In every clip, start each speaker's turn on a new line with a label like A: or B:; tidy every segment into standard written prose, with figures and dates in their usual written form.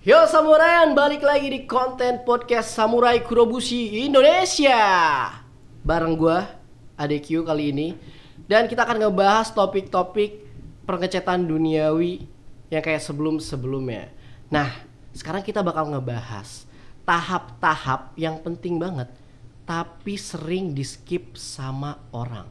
A: Yo Samuraian, balik lagi di konten podcast Samurai Kurobushi Indonesia. Bareng gua, ADQ kali ini. Dan kita akan ngebahas topik-topik pengecetan duniawi yang kayak sebelum-sebelumnya. Nah, sekarang kita bakal ngebahas tahap-tahap yang penting banget tapi sering di skip sama orang.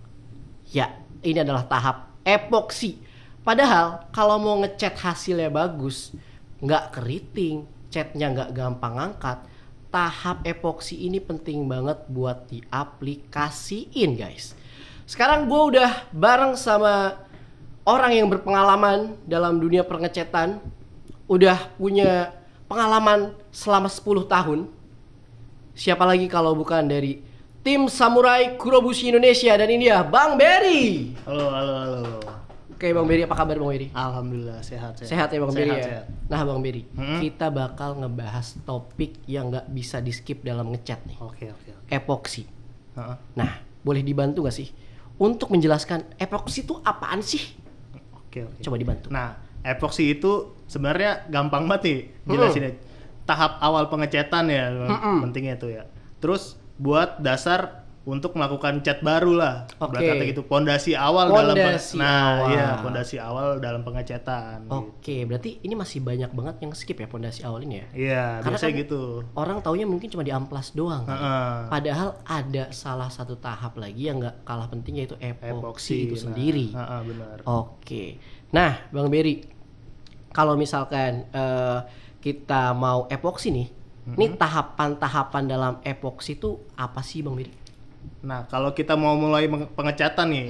A: Ya, ini adalah tahap epoksi. Padahal kalau mau ngecat hasilnya bagus, nggak keriting, catnya nggak gampang angkat, tahap epoksi ini penting banget buat diaplikasiin, guys. Sekarang gue udah bareng sama orang yang berpengalaman dalam dunia pengecetan, udah punya pengalaman selama 10 tahun. Siapa lagi kalau bukan dari tim Samurai Kurobushi Indonesia, dan ini dia Bang Berry.
B: Halo.
A: Oke Bang Berry, apa kabar Bang Berry?
B: Alhamdulillah sehat.
A: Sehat ya Bang Berry ya?
B: Sehat.
A: Nah Bang Berry, kita bakal ngebahas topik yang gak bisa di skip dalam ngecat nih.
B: Oke.
A: Epoksi.
B: Heeh.
A: Nah, boleh dibantu gak sih untuk menjelaskan epoksi itu apaan sih?
B: Oke.
A: Coba dibantu.
B: Nah, epoksi itu sebenarnya gampang banget nih jelasinnya. Tahap awal pengecetan ya, pentingnya itu ya. Terus buat dasar untuk melakukan cat baru lah.
A: Oke.
B: Berarti kata gitu, pondasi awal pondasi awal dalam pengecetan.
A: Oke, berarti ini masih banyak banget yang skip ya pondasi awal ini ya?
B: Iya,
A: Karena
B: biasanya
A: kan
B: gitu.
A: orang taunya mungkin cuma di amplas doang.
B: Heeh.
A: Padahal ada salah satu tahap lagi yang gak kalah penting, yaitu epoksi itu
B: Nah,
A: sendiri.
B: benar.
A: Oke. Nah, Bang Berry, kalau misalkan kita mau epoksi nih, ini tahapan-tahapan dalam epoksi itu apa sih Bang Berry?
B: Nah, kalau kita mau mulai pengecatan nih,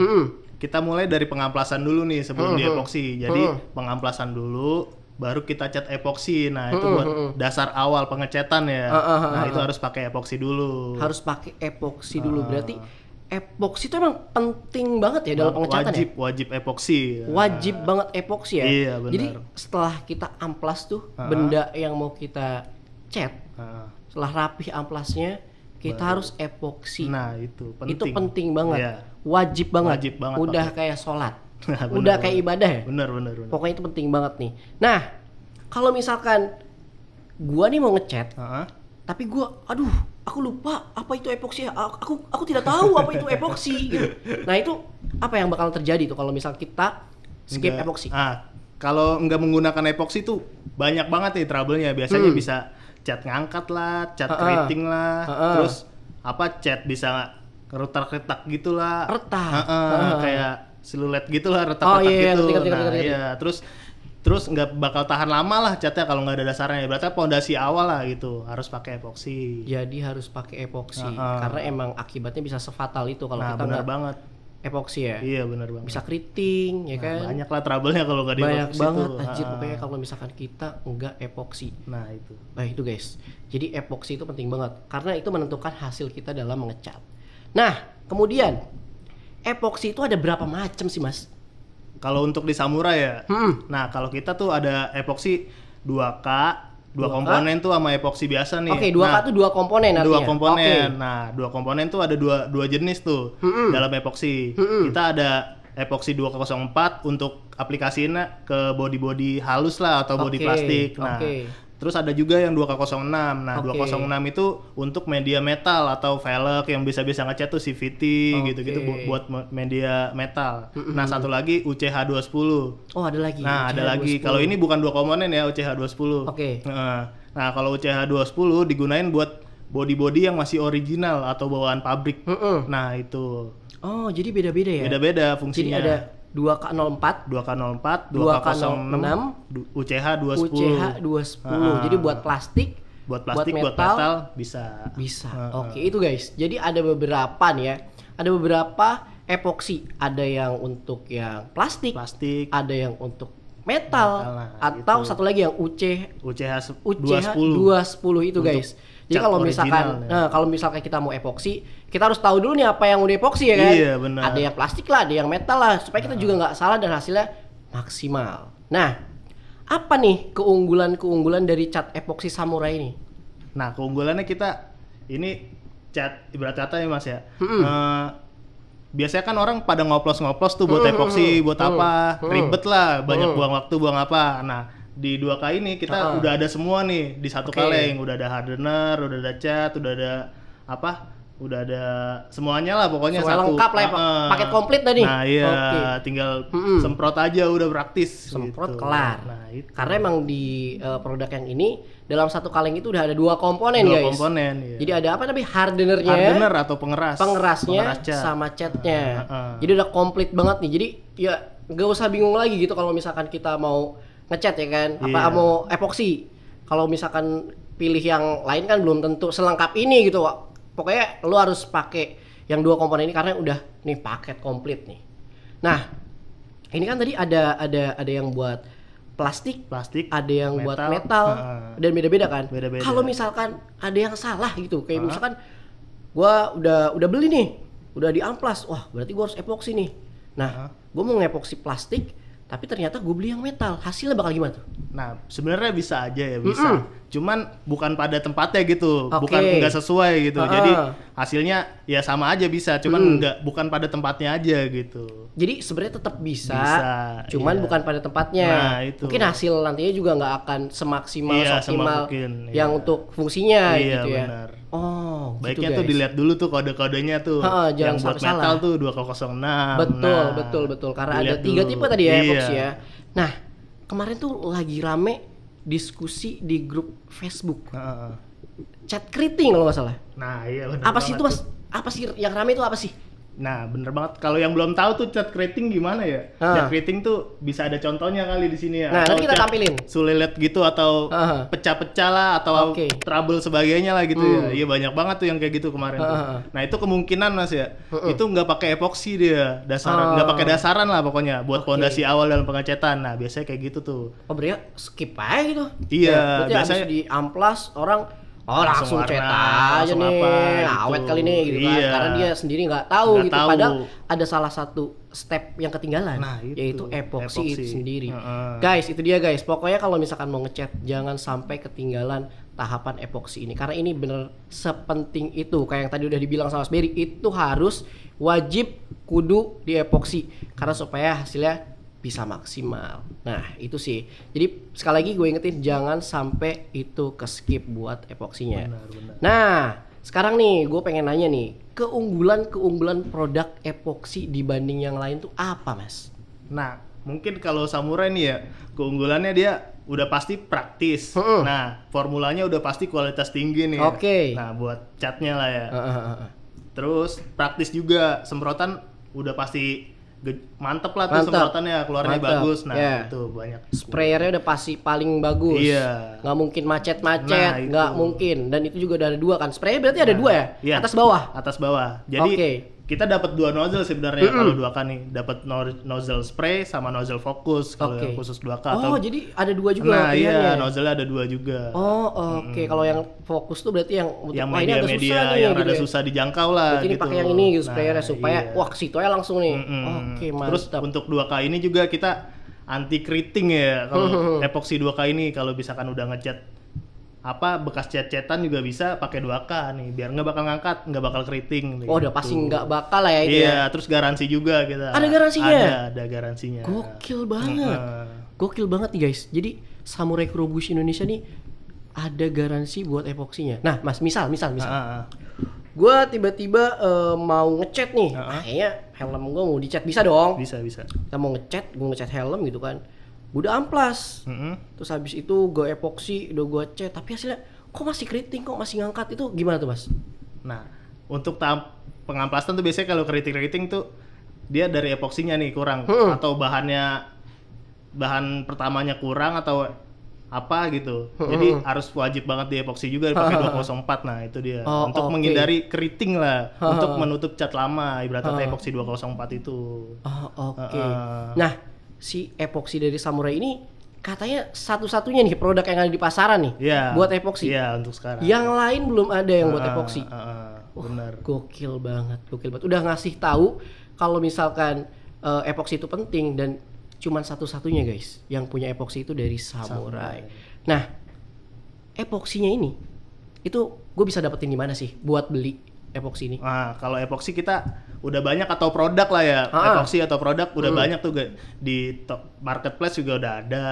B: kita mulai dari pengamplasan dulu nih sebelum di epoksi. Jadi pengamplasan dulu, baru kita cat epoksi. Nah, itu buat dasar awal pengecatan ya. Nah, itu harus pakai epoksi dulu.
A: Harus pakai epoksi dulu. Berarti epoksi itu emang penting banget ya dalam pengecatan ya?
B: Wajib epoksi.
A: Wajib banget epoksi ya?
B: Iya, benar.
A: Jadi setelah kita amplas tuh, benda yang mau kita cat, setelah rapih amplasnya, kita harus epoksi.
B: Nah, itu penting.
A: Itu penting banget.
B: Iya.
A: Wajib banget.
B: Wajib banget
A: Udah
B: pakai.
A: kayak sholat.
B: Bener,
A: Udah kayak ibadah ya?
B: Bener.
A: Pokoknya itu penting banget nih. Nah, kalau misalkan gua nih mau ngecat, tapi gua aku lupa apa itu epoksi. Aku tidak tahu apa itu epoksi gitu. Nah, itu apa yang bakal terjadi tuh kalau misal kita skip epoksi?
B: Kalau nggak menggunakan epoksi tuh banyak banget nih trouble-nya. Biasanya bisa cat ngangkat lah, cat keriting lah, terus cat bisa retak-retak gitulah.
A: Retak.
B: Kayak siluet gitulah, retak-retak gitu.
A: Ngerti.
B: Iya, terus nggak bakal tahan lama lah catnya kalau nggak ada dasarnya. Berarti pondasi awal lah gitu, harus pakai epoksi.
A: Jadi harus pakai epoksi karena emang akibatnya bisa sefatal itu kalau kita
B: benar
A: nggak
B: banget.
A: epoksi ya.
B: Iya, benar banget.
A: Bisa keriting ya kan.
B: Banyak lah trouble-nya kalau nggak di
A: Banyak
B: epoksi
A: banget
B: tuh.
A: anjir, pokoknya kalau misalkan kita nggak epoksi.
B: Nah, itu.
A: Nah itu guys, jadi epoksi itu penting banget karena itu menentukan hasil kita dalam mengecat. Nah kemudian epoksi itu ada berapa macam sih mas?
B: Kalau untuk di samurai ya, nah kalau kita tuh ada epoksi 2K, dua komponen tuh sama epoksi biasa nih.
A: Oke, 2K tuh dua komponen artinya?
B: Dua komponen.
A: Oke.
B: Nah, dua komponen tuh ada dua jenis tuh dalam epoksi. Kita ada epoksi 204 untuk aplikasinya ke body-body halus lah atau body plastik. Nah, terus ada juga yang 2K06. Nah, 206 itu untuk media metal atau velg yang bisa-bisa ngecat tuh CVT gitu-gitu buat media metal. Nah, satu lagi UCH210.
A: Oh, ada lagi.
B: Nah, ada lagi. Kalau ini bukan dua komponen ya, UCH210.
A: Oke.
B: Nah, kalau UCH210 digunain buat body-body yang masih original atau bawaan pabrik. Nah, itu.
A: Oh, jadi beda-beda ya?
B: Beda-beda fungsinya.
A: Jadi ada 2K04,
B: 2K04, 2K06, UCH210.
A: UCH210. Jadi buat plastik,
B: buat metal bisa.
A: Oke, itu guys. Jadi ada beberapa nih ya. Ada beberapa epoksi. Ada yang untuk yang plastik, ada yang untuk metal, atau gitu. Satu lagi yang UCH210 itu guys. Jadi kalau misalkan kalau misalkan kita mau epoksi, kita harus tahu dulu nih apa yang udah epoksi ya kan.
B: Iya, benar.
A: Ada yang plastik lah, ada yang metal lah, supaya kita juga nggak salah dan hasilnya maksimal. Nah, apa nih keunggulan dari cat epoksi samurai ini?
B: Nah, keunggulannya kita ini cat ibarat kata ya Mas ya. Biasanya kan orang pada ngoplos tuh buat epoksi, buat apa, ribet lah, banyak buang waktu, buang apa. Nah, di 2K ini kita udah ada semua nih di satu kaleng, udah ada hardener, udah ada cat, udah ada udah ada semuanya lah pokoknya
A: semua
B: satu.
A: Lengkap lah ya, paket komplit tadi.
B: Nah iya, tinggal semprot aja udah praktis.
A: Semprot
B: gitu.
A: kelar.
B: Nah, itu.
A: Karena emang di produk yang ini dalam satu kaleng itu udah ada 2 komponen
B: Dua
A: guys.
B: komponen. Iya.
A: Jadi ada apa namanya hardenernya,
B: hardener atau pengeras.
A: pengerasnya,
B: cat.
A: sama catnya. Jadi udah komplit banget nih. Jadi ya nggak usah bingung lagi gitu kalau misalkan kita mau ngecat ya kan, apa mau epoksi. Kalau misalkan pilih yang lain kan belum tentu selengkap ini gitu. Pokoknya lu harus pakai yang 2 komponen ini karena udah nih paket komplit nih. Nah, ini kan tadi ada yang buat plastik, ada yang buat metal dan beda-beda kan. Kalau misalkan ada yang salah gitu, kayak misalkan gua udah beli nih, udah di amplas, wah berarti gua harus epoksi nih. Nah, gua mau ngepoksi plastik, tapi ternyata gue beli yang metal, hasilnya bakal gimana tuh?
B: Nah, sebenarnya bisa aja ya, bisa. Cuman bukan pada tempatnya gitu, bukan nggak sesuai gitu. Jadi hasilnya ya sama aja bisa, cuman bukan pada tempatnya aja gitu.
A: Jadi sebenarnya tetap bisa, cuman bukan pada tempatnya.
B: Nah, itu.
A: Mungkin hasil nantinya juga nggak akan semaksimal, optimal yang
B: iya.
A: untuk fungsinya
B: iya,
A: gitu ya.
B: Benar.
A: Oh,
B: baiknya
A: gitu
B: tuh dilihat dulu tuh kode-kodenya tuh. Yang buat metal tuh 206.
A: Betul. Karena ada 3 tipe tadi ya epoksi ya. Nah, kemarin tuh lagi rame diskusi di grup Facebook. Chat keriting kalau nggak salah.
B: Nah, iya benar.
A: Apa sih itu Mas? Apa sih yang rame itu apa sih?
B: Nah, bener banget. Kalau yang belum tahu tuh chat keriting gimana ya? Chat keriting tuh bisa ada contohnya kali di sini ya.
A: Nah, nanti kita tampilin.
B: Sulilet gitu atau pecah-pecah lah atau trouble sebagainya lah gitu ya. Iya banyak banget tuh yang kayak gitu kemarin tuh. Nah, itu kemungkinan Mas ya. Itu nggak pakai epoksi dia, dasaran. Nggak pakai dasaran lah pokoknya buat pondasi awal dalam pengecetan. Nah, biasanya kayak gitu tuh.
A: Oh, berarti skip aja gitu.
B: Iya,
A: biasanya di amplas orang langsung cetak aja nih,
B: gitu.
A: awet kali nih gitu kan. Karena dia sendiri nggak tahu gitu. Padahal ada salah satu step yang ketinggalan, yaitu epoksi itu sendiri. Guys, itu dia guys. Pokoknya kalau misalkan mau ngecat, jangan sampai ketinggalan tahapan epoksi ini. Karena ini bener sepenting itu. Kayak yang tadi udah dibilang sama Mas Berry, itu harus wajib kudu di epoksi. Karena supaya hasilnya bisa maksimal. Nah, itu sih. Jadi sekali lagi gue ingetin jangan sampai itu ke skip buat epoksinya.
B: Benar.
A: Nah, sekarang nih gue pengen nanya nih, keunggulan produk epoksi dibanding yang lain tuh apa, Mas?
B: Nah, mungkin kalau Samurai nih ya, keunggulannya dia udah pasti praktis. Nah, formulanya udah pasti kualitas tinggi nih. Nah, buat catnya lah ya. Terus praktis juga, semprotan udah pasti mantep lah tuh semprotannya, keluarnya bagus. Nah, itu banyak.
A: Sprayernya udah pasti paling bagus.
B: Iya.
A: Nggak mungkin macet-macet, nggak mungkin. Dan itu juga udah ada 2 kan. Sprayernya berarti ada 2 ya?
B: Iya.
A: Atas bawah.
B: Atas bawah. Jadi kita dapat 2 nozzle sebenarnya kalau 2K nih. Dapat nozzle spray sama nozzle fokus kalau yang khusus 2K.
A: Oh, jadi ada 2 juga.
B: Nah, iya, nozzle ada 2 juga.
A: Oh, oke. Kalau yang fokus tuh berarti yang
B: media yang rada susah dijangkau lah.
A: Berarti
B: gitu.
A: Ini pakai yang ini gitu sprayernya supaya wah ke situ aja langsung nih. Oke, mantap.
B: Terus untuk 2K ini juga kita anti keriting ya kalau epoksi 2K ini, kalau misalkan udah ngecat bekas cat-catan juga bisa pakai 2K nih, biar nggak bakal ngangkat, nggak bakal keriting.
A: Oh, udah pasti nggak bakal lah ya itu.
B: Iya, terus garansi juga kita.
A: Ada garansinya?
B: Ada garansinya.
A: Gokil banget nih guys. Jadi Samurai Kurobushi Indonesia nih ada garansi buat epoksinya. Nah, Mas, misal. Gue tiba-tiba mau ngecat nih, kayaknya helm gue mau dicat, bisa dong?
B: Bisa.
A: Kita mau ngecat, gue ngecat helm gitu kan. Udah amplas, terus habis itu gue epoksi, udah gue cat, tapi hasilnya kok masih keriting, kok masih ngangkat, itu gimana tuh Mas?
B: Nah, untuk tahap pengamplasan tuh biasanya kalau keriting tuh dia dari epoksinya nih kurang, atau bahan pertamanya kurang atau apa gitu. Jadi harus wajib banget di epoksi juga pakai 204. Nah, itu dia. Untuk menghindari keriting lah, untuk menutup cat lama, ibaratnya epoksi 204 itu.
A: Nah, si epoksi dari Samurai ini katanya satu-satunya nih produk yang ada di pasaran nih buat epoksi.
B: Iya, untuk sekarang.
A: Yang lain belum ada yang buat epoksi.
B: Benar.
A: Gokil banget. Udah ngasih tahu kalau misalkan epoksi itu penting, dan cuman satu-satunya guys yang punya epoksi itu dari Samurai. Nah, epoksinya ini itu gue bisa dapetin di mana sih buat beli? epoksi ini?
B: Nah, kalau epoksi kita udah banyak atau produk lah ya. Epoksi atau produk udah banyak tuh di marketplace juga udah ada.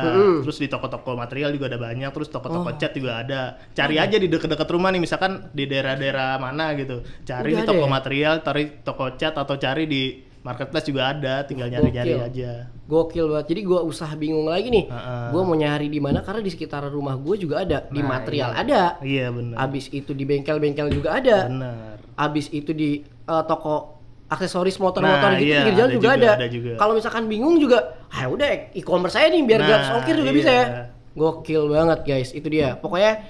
B: Terus di toko-toko material juga ada banyak. Terus toko-toko cat juga ada. Cari aja di deket-deket rumah nih, misalkan di daerah-daerah mana gitu. Cari di toko material, cari toko cat atau cari di marketplace juga ada, tinggal nyari-nyari aja.
A: Gokil banget. Jadi gue usah bingung lagi nih. Gue mau nyari di mana karena di sekitar rumah gue juga ada. Di material ada.
B: Iya benar.
A: Abis itu di bengkel-bengkel juga ada.
B: Benar.
A: Abis itu di toko aksesoris motor-motor gitu pinggir jalan juga ada. Kalau misalkan bingung juga, udah e-commerce aja nih biar gak ongkir juga bisa ya. Gokil banget guys. Itu dia. Pokoknya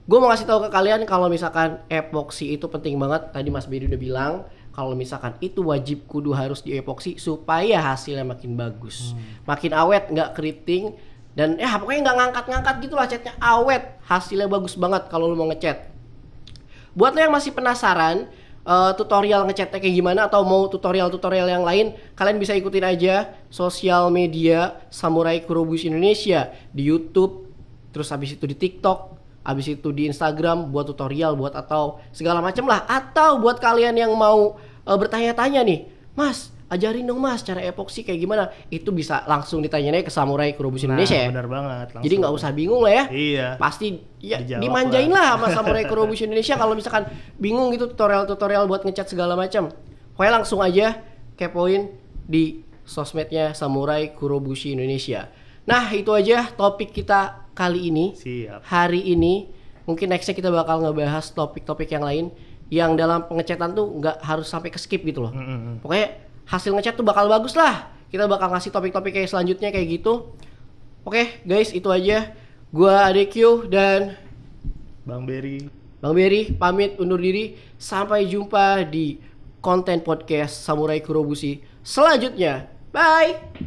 A: gue mau ngasih tahu ke kalian kalau misalkan epoksi itu penting banget. Tadi Mas Bedi udah bilang kalau misalkan itu wajib kudu harus diepoksi supaya hasilnya makin bagus, makin awet, nggak keriting, dan pokoknya nggak ngangkat-ngangkat gitulah, catnya awet, hasilnya bagus banget kalau lu mau ngecat. Buat lo yang masih penasaran tutorial ngecatnya kayak gimana atau mau tutorial-tutorial yang lain, kalian bisa ikutin aja sosial media Samurai Kurobushi Indonesia di YouTube, terus habis itu di TikTok, habis itu di Instagram buat tutorial, buat atau segala macam lah. Atau buat kalian yang mau bertanya-tanya nih, Mas, ajarin dong Mas cara epoksi kayak gimana. Itu bisa langsung ditanyain ke Samurai Kurobushi Indonesia ya.
B: Benar banget.
A: Jadi nggak usah bingung lah ya.
B: Iya.
A: Pasti ya dimanjain lah sama Samurai Kurobushi Indonesia kalau misalkan bingung gitu tutorial-tutorial buat ngecat segala macam. Pokoknya langsung aja kepoin di sosmednya Samurai Kurobushi Indonesia. Nah, itu aja topik kita kali ini.
B: Siap.
A: Hari ini mungkin nextnya kita bakal ngebahas topik-topik yang lain yang dalam pengecatan tuh nggak harus sampai ke skip gitu loh. Pokoknya hasil ngecat tuh bakal bagus lah. Kita bakal ngasih topik-topik kayak selanjutnya kayak gitu. Oke guys, itu aja. Gua ADQ dan
B: Bang Beri
A: pamit undur diri. Sampai jumpa di konten podcast Samurai Kurobushi selanjutnya. Bye.